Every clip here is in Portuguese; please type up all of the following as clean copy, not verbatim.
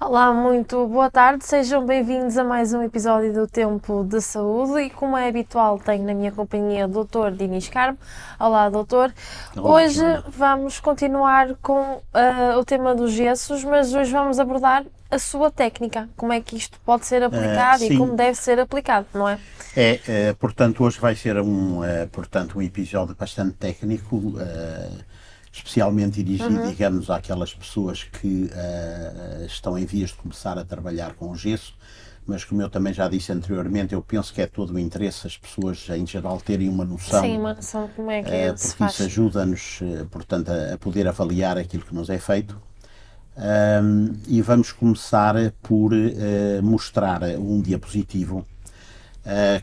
Olá, muito boa tarde, sejam bem-vindos a mais um episódio do Tempo de Saúde e como é habitual tenho na minha companhia o Dr. Dinis Carmo. Olá, doutor. Olá, Hoje Joana. vamos continuar com o tema dos gessos, mas hoje vamos abordar a sua técnica, como é que isto pode ser aplicado e como Sim, deve ser aplicado, não é? portanto, hoje vai ser um episódio bastante técnico, especialmente dirigido, digamos, àquelas pessoas que estão em vias de começar a trabalhar com o gesso, mas como eu também já disse anteriormente, eu penso que é todo o interesse as pessoas, em geral, terem uma Sim, noção, uma noção de como é que se porque isso faz. ajuda-nos, portanto, a poder avaliar aquilo que nos é feito. E vamos começar por mostrar um diapositivo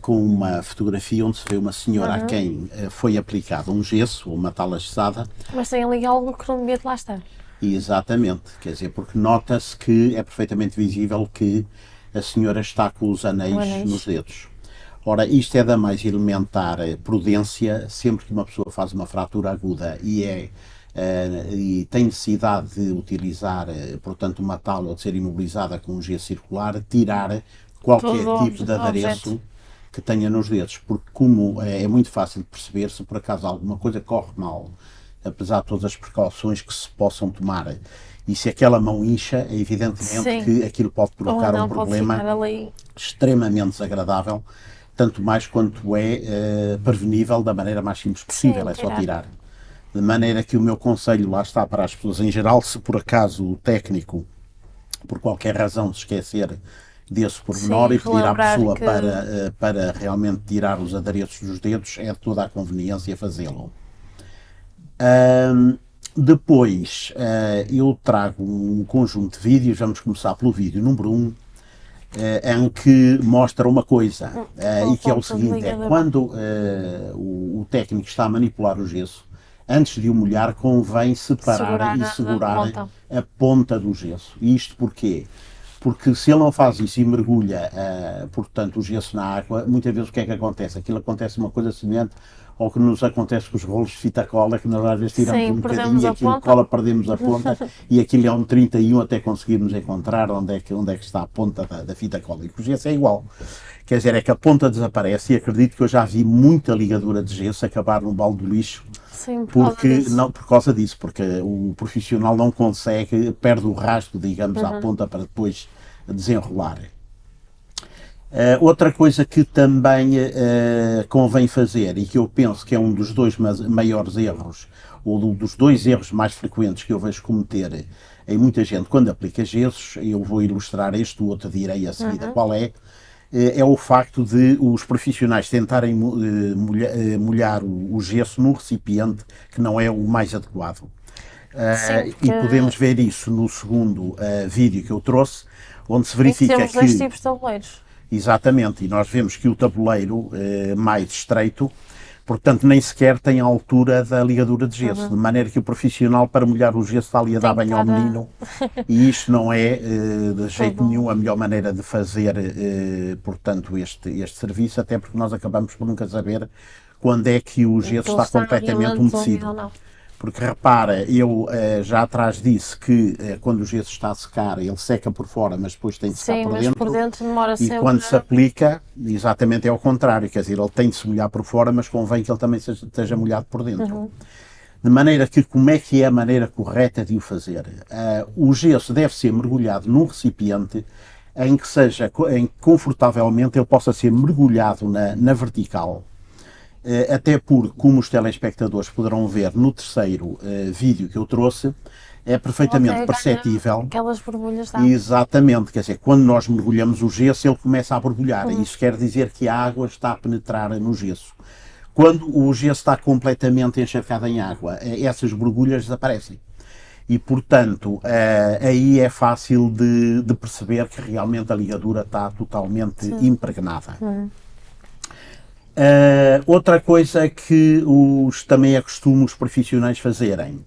com uma fotografia onde se vê uma senhora a quem foi aplicado um gesso ou uma talassada. Mas tem ali algo que não devia de lá estar. E exatamente, quer dizer, porque nota-se que é perfeitamente visível que a senhora está com os O anéis nos anéis. dedos. Ora, isto é da mais elementar prudência, sempre que uma pessoa faz uma fratura aguda e tem necessidade de utilizar, portanto, uma tala ou de ser imobilizada com um gesso circular, tirar qualquer Todo tipo de objeto. adereço que tenha nos dedos, porque como é muito fácil de perceber, se por acaso alguma coisa corre mal, apesar de todas as precauções que se possam tomar, e se aquela mão incha, é evidentemente Sim, que aquilo pode ou provocar um não pode ficar problema ali. extremamente desagradável, tanto mais quanto é prevenível da maneira mais simples possível, Sim, é só tirar. tirar. De maneira que o meu conselho lá está para as pessoas em geral, se por acaso o técnico, por qualquer razão, se esquecer desse pormenor Sim, e pedir à relembrar pessoa que. para realmente tirar os adereços dos dedos, é de toda a conveniência fazê-lo. Depois eu trago um conjunto de vídeos, vamos começar pelo vídeo número 1, em que mostra uma coisa, Com a e que é o ponta de seguinte, é ligadura. quando o técnico está a manipular o gesso, antes de o molhar, convém separar Segurar e a segurar ponta. a ponta do gesso. E isto porquê? Porque se ele não faz isso e mergulha, portanto, o gesso na água, muitas vezes o que é que acontece? Aquilo acontece uma coisa semelhante ao que nos acontece com os rolos de fita cola, que nós às vezes tiramos Sim, um bocadinho perdemos e a aquilo ponta. cola, perdemos a ponta, e aquilo é um 31 até conseguirmos encontrar onde é que está a ponta da fita cola. E com o gesso é igual. Quer dizer, é que a ponta desaparece e acredito que eu já vi muita ligadura de gesso acabar num balde do lixo Sim, por causa porque disso. não por causa disso, porque o profissional não consegue, perde o rastro, digamos, à ponta para depois desenrolar. Outra coisa que também convém fazer e que eu penso que é um dos dois maiores erros, ou dos dois erros mais frequentes que eu vejo cometer em muita gente quando aplica gessos, eu vou ilustrar este, o outro direi a seguida qual é o facto de os profissionais tentarem molhar o gesso num recipiente que não é o mais adequado. Sim, E porque podemos ver isso no segundo vídeo que eu trouxe, onde se em que verifica temos dois que, tipos de tabuleiros. exatamente, e nós vemos que o tabuleiro mais estreito, portanto, nem sequer tem a altura da ligadura de gesso, de maneira que o profissional, para molhar o gesso, está ali a dar Tem que banho ao estar menino, e isto não é, de jeito todo. nenhum, a melhor maneira de fazer, portanto, este serviço, até porque nós acabamos por nunca saber quando é que o gesso Que ele está está completamente realmente úmido umedecido. ou não. Porque repara, eu já atrás disse que quando o gesso está a secar, ele seca por fora, mas depois tem de secar Sim, por mas por dentro. dentro demora E sempre. quando se aplica, exatamente é ao contrário, quer dizer, ele tem de se molhar por fora, mas convém que ele também esteja molhado por dentro. De maneira que, como é que é a maneira correta de o fazer? O gesso deve ser mergulhado num recipiente em que seja, em que confortavelmente ele possa ser mergulhado na vertical. Até porque, como os telespectadores poderão ver no terceiro vídeo que eu trouxe, é Ele perfeitamente até ganha perceptível. aquelas borbulhas de água. Exatamente, quer dizer, quando nós mergulhamos o gesso, ele começa a borbulhar. Isso quer dizer que a água está a penetrar no gesso. Quando o gesso está completamente encharcado em água, essas borbulhas desaparecem. E, portanto, aí é fácil de perceber que realmente a ligadura está totalmente Sim. impregnada. Outra coisa que também é costume os profissionais fazerem,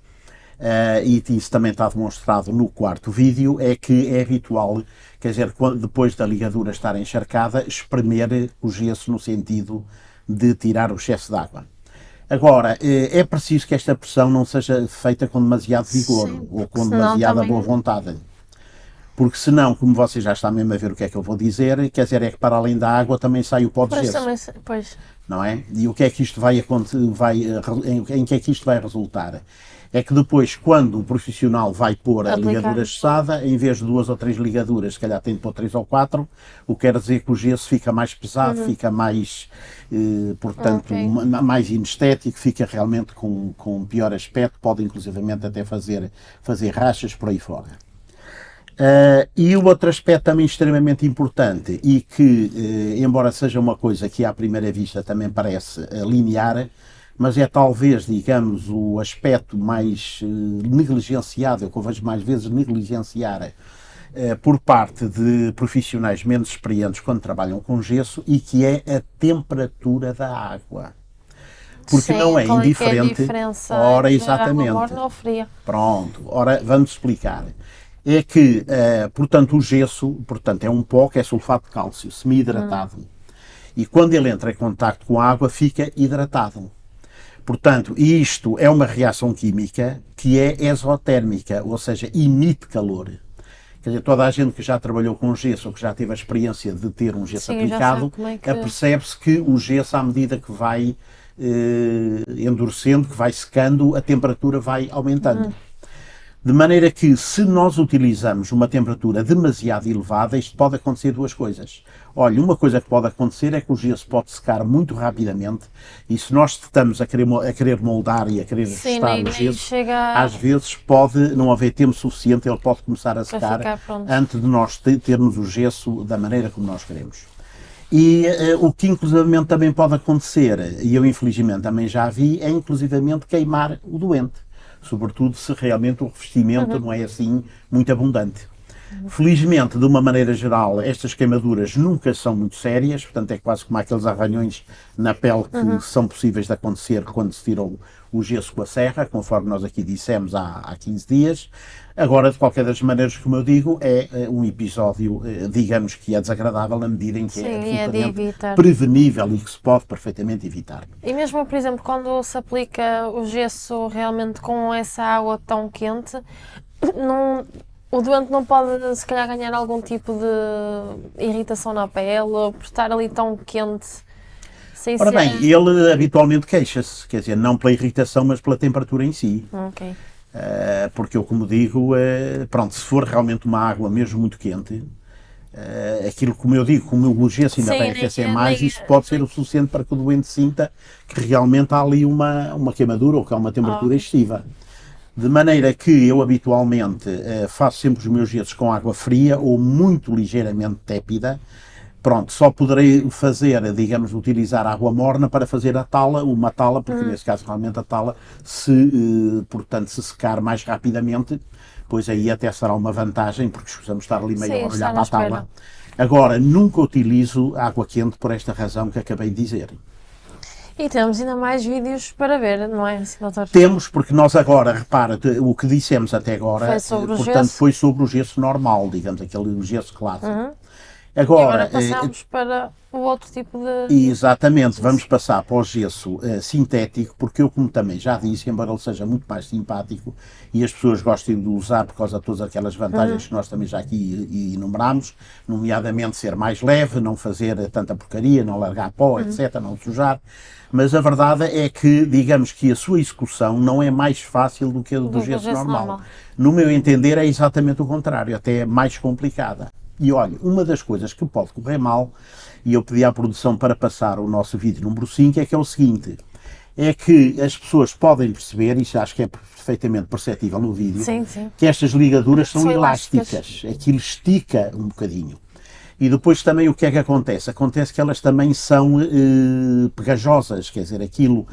e isso também está demonstrado no quarto vídeo, é que é habitual, quer dizer, depois da ligadura estar encharcada, espremer o gesso no sentido de tirar o excesso de água. Agora, é preciso que esta pressão não seja feita com demasiado vigor Sim, ou porque com senão demasiada boa também. vontade. porque senão, como você já está mesmo a ver o que é que eu vou dizer, quer dizer, é que para além da água também sai o pó de Pois gesso, também, pois. não é? E o que é que isto vai acontecer, em que é que isto vai resultar? É que depois, quando o profissional vai pôr a Aplicar. ligadura gestada, em vez de 2 ou 3 ligaduras, se calhar tem de pôr 3 ou 4, o que quer dizer que o gesso fica mais pesado, fica mais, portanto, Ok. mais inestético, fica realmente com pior aspecto, pode inclusivamente até fazer rachas por aí fora. E o outro aspecto também extremamente importante e que, embora seja uma coisa que à primeira vista também parece linear, mas é talvez, digamos, o aspecto mais negligenciado, que eu vejo mais vezes negligenciar por parte de profissionais menos experientes quando trabalham com gesso, e que é a temperatura da água. Porque Sim, não é qual indiferente. é que é a diferença Ora, entre água exatamente. morna ou fria? Pronto, ora vamos explicar. É que, portanto, o gesso, portanto, é um pó que é sulfato de cálcio, semi-hidratado. E quando ele entra em contacto com a água, fica hidratado. Portanto, isto é uma reação química que é exotérmica, ou seja, emite calor. Quer dizer, toda a gente que já trabalhou com gesso ou que já teve a experiência de ter um gesso Sim, já aplicado, sabe como é que- apercebe-se que o gesso, à medida que vai endurecendo, que vai secando, a temperatura vai aumentando. De maneira que, se nós utilizamos uma temperatura demasiado elevada, isto pode acontecer duas coisas. Olha, uma coisa que pode acontecer é que o gesso pode secar muito rapidamente, e se nós estamos a querer moldar e a querer Sim, ajustar nem o gesso, chega às vezes pode não haver tempo suficiente, ele pode começar a secar ficar pronto. antes de nós termos o gesso da maneira como nós queremos. E o que inclusivamente também pode acontecer, e eu infelizmente também já vi, é inclusivamente queimar o doente. Sobretudo se realmente o revestimento não é assim muito abundante. Felizmente, de uma maneira geral, estas queimaduras nunca são muito sérias, portanto é quase como aqueles arranhões na pele que são possíveis de acontecer quando se tira o gesso com a serra, conforme nós aqui dissemos há 15 dias. Agora, de qualquer das maneiras, como eu digo, é um episódio, digamos que é desagradável na medida em que Sim, é é de absolutamente evitar. prevenível e que se pode perfeitamente evitar. E mesmo, por exemplo, quando se aplica o gesso realmente com essa água tão quente, não, o doente não pode, se calhar, ganhar algum tipo de irritação na pele por estar ali tão quente, sem Ora ser... bem, ele habitualmente queixa-se, quer dizer, não pela irritação, mas pela temperatura em si. Ok. Porque eu, como digo, pronto, se for realmente uma água mesmo muito quente, aquilo, como eu digo, como o gesso ainda Sim, vai nem- aquecer mais, nem- isso pode ser o suficiente para que o doente sinta que realmente há ali uma queimadura ou que há uma temperatura excessiva. De maneira que eu habitualmente faço sempre os meus gessos com água fria ou muito ligeiramente tépida. Pronto, só poderei fazer, digamos, utilizar água morna para fazer a tala, uma tala, porque nesse caso realmente a tala, portanto, se secar mais rapidamente, pois aí até será uma vantagem, porque escusamos estar ali meia Sim, hora a está olhar na para a espera. tala. Agora, nunca utilizo água quente por esta razão que acabei de dizer. E temos ainda mais vídeos para ver, não é, assim, doutor? Temos, porque nós agora, repara, o que dissemos até agora, Foi sobre o portanto, gesso. foi sobre o gesso normal, digamos, aquele gesso clássico. E agora Agora, passamos para o outro tipo de... exatamente, vamos passar para o gesso sintético, porque eu, como também já disse, embora ele seja muito mais simpático e as pessoas gostem de usar por causa de todas aquelas vantagens que nós também já aqui enumerámos, nomeadamente ser mais leve, não fazer tanta porcaria, não largar pó, etc., não sujar, mas a verdade é que, digamos que a sua execução não é mais fácil do que a do gesso normal. No meu entender, é exatamente o contrário, até é mais complicada. E olha, uma das coisas que pode correr mal, e eu pedi à produção para passar o nosso vídeo número 5, é que é o seguinte, é que as pessoas podem perceber, e acho que é perfeitamente perceptível no vídeo, Sim, sim. que estas ligaduras são São elásticas, aquilo estica um bocadinho. E depois também o que é que acontece? Acontece que elas também são pegajosas, quer dizer, aquilo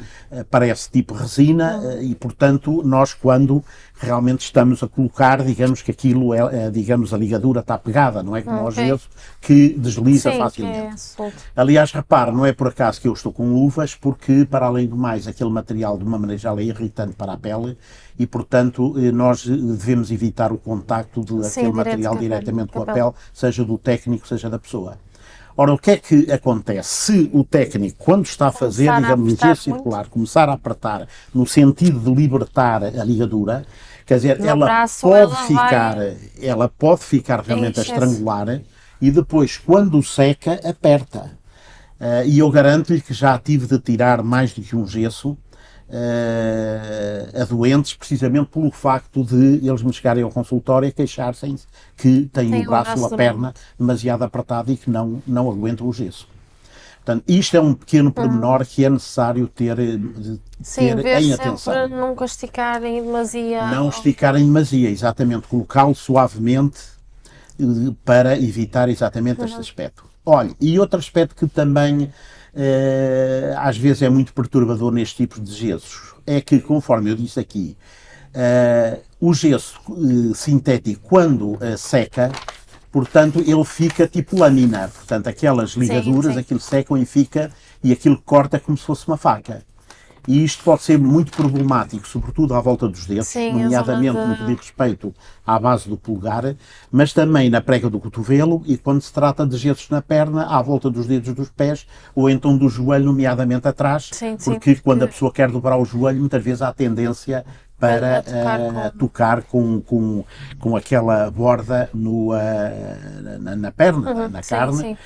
parece tipo resina e, portanto, nós quando realmente estamos a colocar, digamos que aquilo é, digamos, a ligadura está pegada, não é como ao gesso, que desliza Sim, facilmente. que é solto. Aliás, repare, não é por acaso que eu estou com luvas, porque, para além do mais, aquele material, de uma maneira geral, é irritante para a pele e, portanto, nós devemos evitar o contacto daquele material diretamente com a pele, seja do técnico, seja da pessoa. Ora, o que é que acontece? Se o técnico, quando está a fazer, digamos, um gesso circular, começar a apertar no sentido de libertar a ligadura, Quer dizer, No ela braço, pode ela ficar, vai ela pode ficar realmente a excesso. estrangular e depois, quando seca, aperta. E eu garanto-lhe que já tive de tirar mais do que um gesso a doentes, precisamente pelo facto de eles me chegarem ao consultório e queixarem-se que têm Tem o braço ou a dominante. perna demasiado apertada e que não aguentam o gesso. Portanto, isto é um pequeno pormenor que é necessário ter Sim, ver em sempre atenção. nunca esticar em demasia. Não esticar em demasia, exatamente, colocá-lo suavemente para evitar exatamente este aspecto. Olha, e outro aspecto que também às vezes é muito perturbador neste tipo de gessos é que, conforme eu disse aqui, o gesso sintético, quando seca, portanto, ele fica tipo lâmina. Portanto, aquelas ligaduras, sim. aquilo secam e fica, e aquilo corta como se fosse uma faca. E isto pode ser muito problemático, sobretudo à volta dos dedos, Sim, a nomeadamente zona no que diz respeito à base do polegar, mas também na prega do cotovelo e quando se trata de gessos na perna, à volta dos dedos dos pés ou então do joelho, nomeadamente atrás, Sim, porque quando a pessoa quer dobrar o joelho, muitas vezes há tendência para tocar com aquela borda na perna, na carne,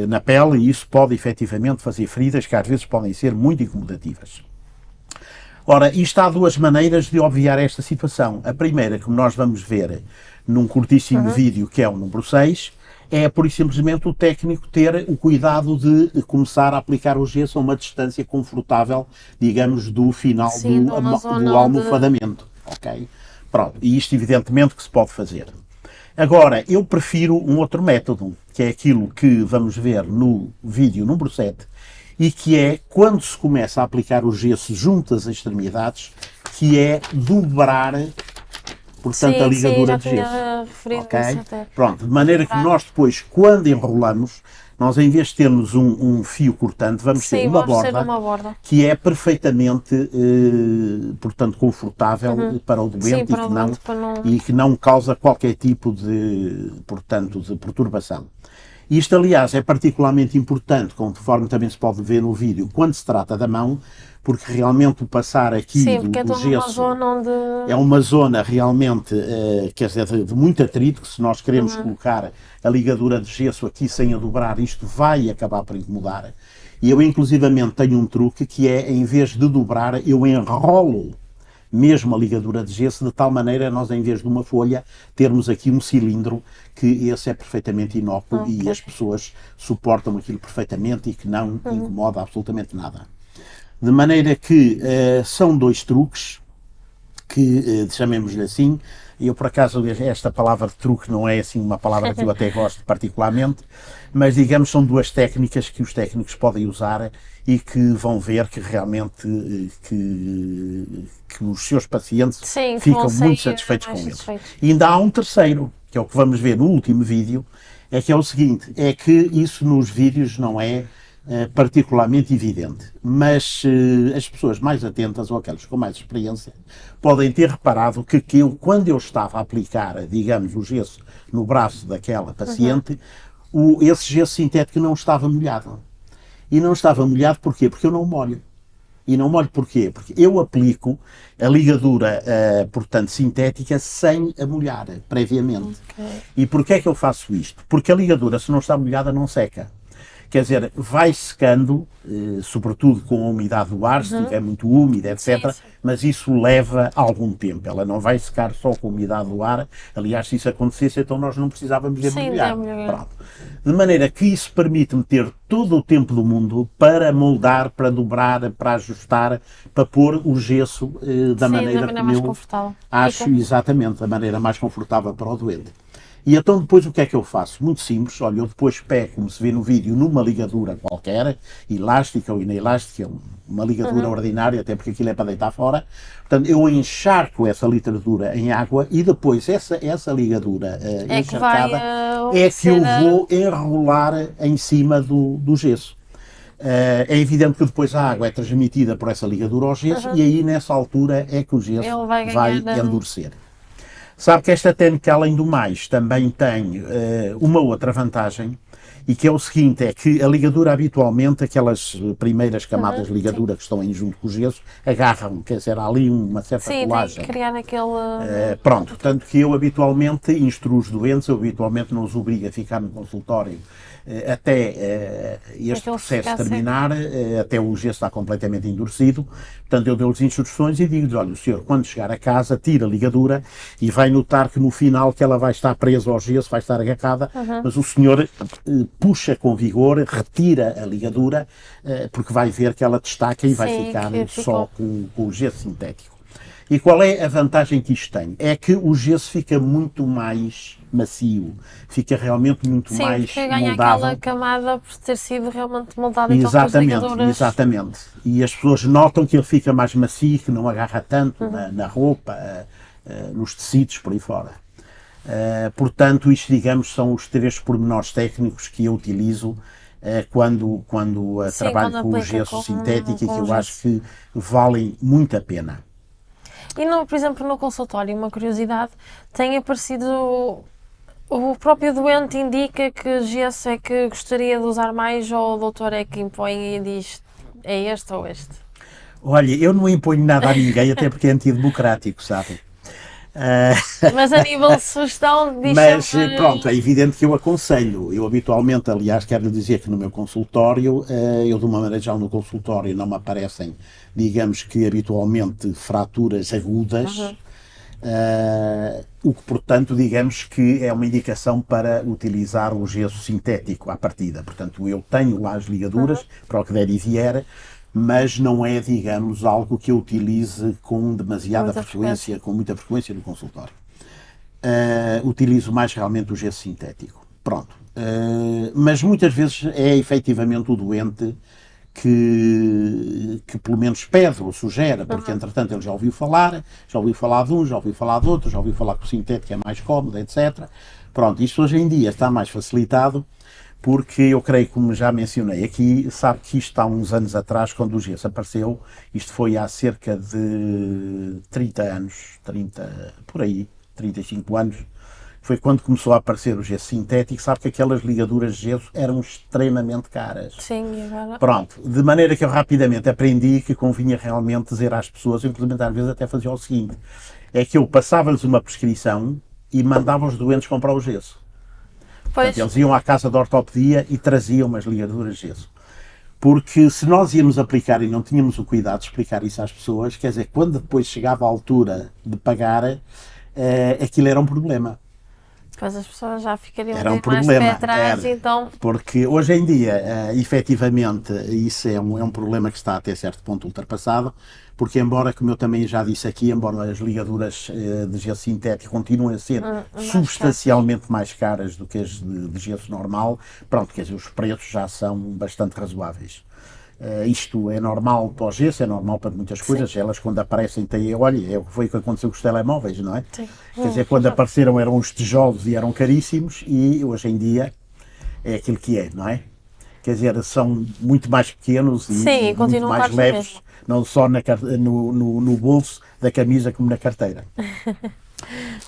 na pele, e isso pode efetivamente fazer feridas que às vezes podem ser muito incomodativas. Ora, isto há duas maneiras de obviar esta situação. A primeira, que nós vamos ver num curtíssimo vídeo, que é o número 6, é por simplesmente o técnico ter o cuidado de começar a aplicar o gesso a uma distância confortável, digamos, do final do almofadamento. Ok? Pronto, e isto evidentemente que se pode fazer. Agora, eu prefiro um outro método, que é aquilo que vamos ver no vídeo número 7, e que é quando se começa a aplicar o gesso junto às extremidades, que é dobrar, portanto, a ligadura de gesso. Okay? Pronto, de maneira que nós depois, quando enrolamos, nós em vez de termos um fio cortante, vamos ter uma borda que é perfeitamente, portanto, confortável para o doente e que não causa qualquer tipo de, portanto, de perturbação. Isto, aliás, é particularmente importante, conforme também se pode ver no vídeo, quando se trata da mão, porque realmente o passar aqui do gesso é uma zona realmente, quer dizer, de muito atrito, que se nós queremos colocar a ligadura de gesso aqui sem a dobrar, isto vai acabar por incomodar. E eu, inclusivamente, tenho um truque que é, em vez de dobrar, eu enrolo mesmo a ligadura de gesso, de tal maneira nós, em vez de uma folha, termos aqui um cilindro, que esse é perfeitamente inócuo e as pessoas suportam aquilo perfeitamente e que não incomoda absolutamente nada. De maneira que são dois truques, que chamemos-lhe assim. Eu, por acaso, esta palavra de truque não é assim uma palavra que eu até gosto particularmente, mas digamos são duas técnicas que os técnicos podem usar e que vão ver que realmente que os seus pacientes ficam muito satisfeitos com eles. E ainda há um terceiro, que é o que vamos ver no último vídeo, que é o seguinte, é que isso nos vídeos não é particularmente evidente, mas as pessoas mais atentas ou aquelas com mais experiência podem ter reparado que quando eu estava a aplicar, digamos, o gesso no braço daquela paciente, esse gesso sintético não estava molhado. E não estava molhado porquê? Porque eu não molho. E não molho porquê? Porque eu aplico a ligadura, portanto, sintética sem a molhar previamente. E porquê é que eu faço isto? Porque a ligadura, se não está molhada, não seca. Quer dizer, vai secando, sobretudo com a umidade do ar, se estiver muito úmida, etc. Mas isso leva algum tempo. Ela não vai secar só com a umidade do ar. Aliás, se isso acontecesse, então nós não precisávamos de mergulhar. De maneira que isso permite-me ter todo o tempo do mundo para moldar, para dobrar, para ajustar, para pôr o gesso da maneira como eu acho exatamente, da maneira mais confortável para o doente. E então depois o que é que eu faço? Muito simples, olha, eu depois pego, como se vê no vídeo, numa ligadura qualquer, elástica ou inelástica, uma ligadura ordinária, até porque aquilo é para deitar fora. Portanto, eu encharco essa ligadura em água e depois essa ligadura encharcada é que eu vou enrolar em cima do gesso. É evidente que depois a água é transmitida por essa ligadura ao gesso e aí nessa altura é que o gesso vai endurecer. Sabe que esta técnica, além do mais, também tem uma outra vantagem, e que é o seguinte, é que a ligadura habitualmente, aquelas primeiras camadas de ligadura que estão em junto com o gesso, agarram, quer dizer, há ali uma certa colagem. Tem que criar aquele... Pronto, tanto que eu habitualmente instruo os doentes, eu habitualmente não os obrigo a ficar no consultório até este processo terminar, até o gesso está completamente endurecido. Portanto, eu dou-lhes instruções e digo-lhes, olha, o senhor, quando chegar a casa, tira a ligadura e vai notar que no final que ela vai estar presa ao gesso, vai estar agarrada, mas o senhor puxa com vigor, retira a ligadura, porque vai ver que ela destaca e vai ficar só com o gesso sintético. E qual é a vantagem que isto tem? É que o gesso fica muito mais macio, fica realmente muito mais ganha moldável. Aquela camada por ter sido realmente moldado então, com as ligaduras. Exatamente. E as pessoas notam que ele fica mais macio, que não agarra tanto na roupa, nos tecidos, por aí fora. Portanto, isto, digamos, são os 3 pormenores técnicos que eu utilizo quando trabalho com o gesso sintético e que eu acho que valem muito a pena. E, por exemplo, no consultório, uma curiosidade, tem aparecido, o próprio doente indica que gesso é que gostaria de usar mais ou o doutor é que impõe e diz é este ou este? Olha, eu não imponho nada a ninguém, até porque é antidemocrático, sabe? Mas a nível de sugestão diz Mas sempre... pronto, é evidente que eu aconselho. Eu habitualmente, aliás, quero dizer que no meu consultório, eu de uma maneira geral no consultório não me aparecem, digamos que habitualmente, fraturas agudas, o que portanto, digamos que é uma indicação para utilizar o gesso sintético à partida. Portanto, eu tenho lá as ligaduras para o que der e vier, mas não é, digamos, algo que eu utilize com demasiada frequência, com muita frequência no consultório. Utilizo mais realmente o gesso sintético. Pronto. Mas muitas vezes é efetivamente o doente que pelo menos pede ou sugere, porque entretanto ele já ouviu falar de um, já ouviu falar de outro, já ouviu falar que o sintético é mais cómodo, etc. Pronto, isto hoje em dia está mais facilitado, porque eu creio, como já mencionei aqui, sabe que isto há uns anos atrás, quando o gesso apareceu, isto foi há cerca de 30 anos, 35 anos, foi quando começou a aparecer o gesso sintético, sabe que aquelas ligaduras de gesso eram extremamente caras. Sim, agora... Pronto, de maneira que eu rapidamente aprendi que convinha realmente dizer às pessoas, inclusive às vezes até fazia o seguinte, é que eu passava-lhes uma prescrição e mandava os doentes comprar o gesso. Portanto, eles iam à casa de ortopedia e traziam umas ligaduras de gesso. Porque se nós íamos aplicar e não tínhamos o cuidado de explicar isso às pessoas, quer dizer, quando depois chegava a altura de pagar, aquilo era um problema. Depois as pessoas já ficariam Era um mais problema, pé atrás, então... Porque hoje em dia, efetivamente, isso é um problema que está até certo ponto ultrapassado, porque embora, como eu também já disse aqui, embora as ligaduras de gesso sintético continuem a ser substancialmente mais caras do que as de gesso normal, pronto, quer dizer, os preços já são bastante razoáveis. Isto é normal para o gesso, é normal para muitas coisas. Sim. Elas quando aparecem têm, olha, foi o que aconteceu com os telemóveis, não é? Sim. Quer dizer, quando apareceram eram os tijolos e eram caríssimos e hoje em dia é aquilo que é, não é? Quer dizer, são muito mais pequenos e muito mais leves, não só no bolso da camisa como na carteira.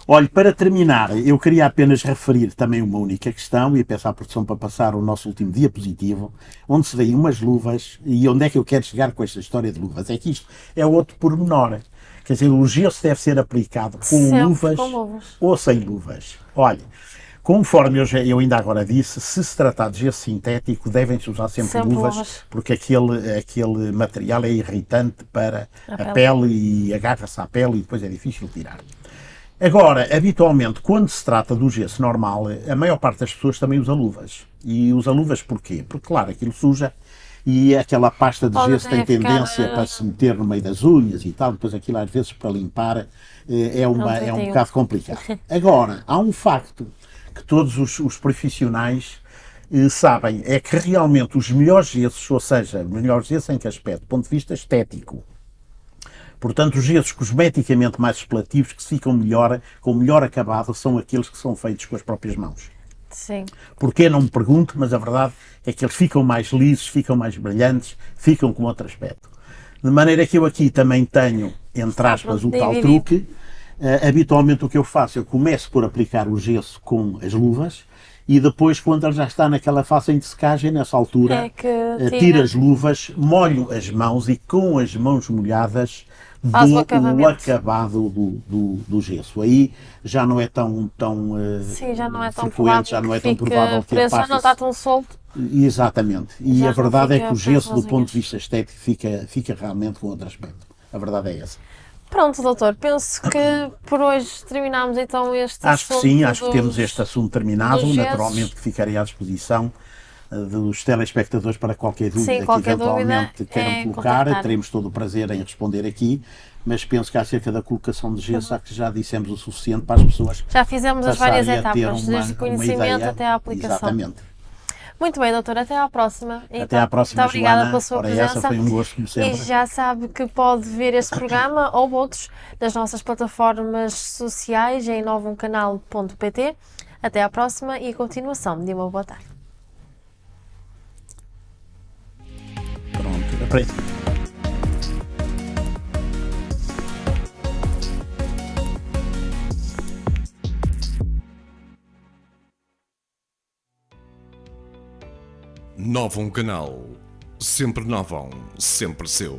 Olha, para terminar, eu queria apenas referir também uma única questão e peço à produção para passar o nosso último diapositivo, onde se veem umas luvas, e onde é que eu quero chegar com esta história de luvas? É que isto é outro pormenor. Quer dizer, o gesso deve ser aplicado com luvas ou sem luvas. Olha, conforme eu ainda agora disse, se tratar de gesso sintético, devem-se usar sempre luvas, porque aquele material é irritante para a pele e agarra-se à pele e depois é difícil tirar. Agora, habitualmente, quando se trata do gesso normal, a maior parte das pessoas também usa luvas. E usa luvas porquê? Porque, claro, aquilo suja e aquela pasta de gesso tem tendência para se meter no meio das unhas e tal, depois aquilo às vezes para limpar é um bocado complicado. Agora, há um facto que todos os profissionais sabem, é que realmente os melhores gessos, ou seja, melhores gessos em que aspecto? Do ponto de vista estético. Portanto, os gessos cosmeticamente mais apelativos, que ficam melhor, com melhor acabado, são aqueles que são feitos com as próprias mãos. Sim. Porquê? Não me pergunto, mas a verdade é que eles ficam mais lisos, ficam mais brilhantes, ficam com outro aspecto. De maneira que eu aqui também tenho, entre aspas, o tal truque. Habitualmente o que eu faço, eu começo por aplicar o gesso com as luvas e depois, quando ele já está naquela fase de secagem, nessa altura, É que tiro as luvas, molho as mãos e com as mãos molhadas faz o dou o acabamento. acabado do gesso. Aí já não é tão Sim, já não é tão frequente, provável já não que é tão fique provável que a preso, já não pasta está tão solto, Exatamente. E a já não verdade é que fica o preso gesso, nas do ponto de unhas. vista estético, fica realmente com outro aspecto. A verdade é essa. Pronto, doutor, penso que por hoje terminamos então este Acho que sim, assunto acho que temos este assunto dos terminado. Naturalmente gessos. que ficarei à disposição dos telespectadores para qualquer Sim, dúvida que qualquer dúvida eventualmente queiram é colocar. contactar. Teremos todo o prazer em responder aqui, mas penso que acerca da colocação de gesso, acho que já dissemos o suficiente para as pessoas Já fizemos as várias passarem a ter etapas, desde o uma conhecimento ideia. até à aplicação. Exatamente. Muito bem, doutor, até à próxima. Até à Então, muito próxima, obrigada pela Joana. sua Ora, essa presença foi um gosto, como e sempre. já sabe que pode ver este programa ou outros nas nossas plataformas sociais em novumcanal.pt. Até à próxima e a continuação de uma boa tarde. Pronto. Novum Canal. Sempre novão, sempre seu.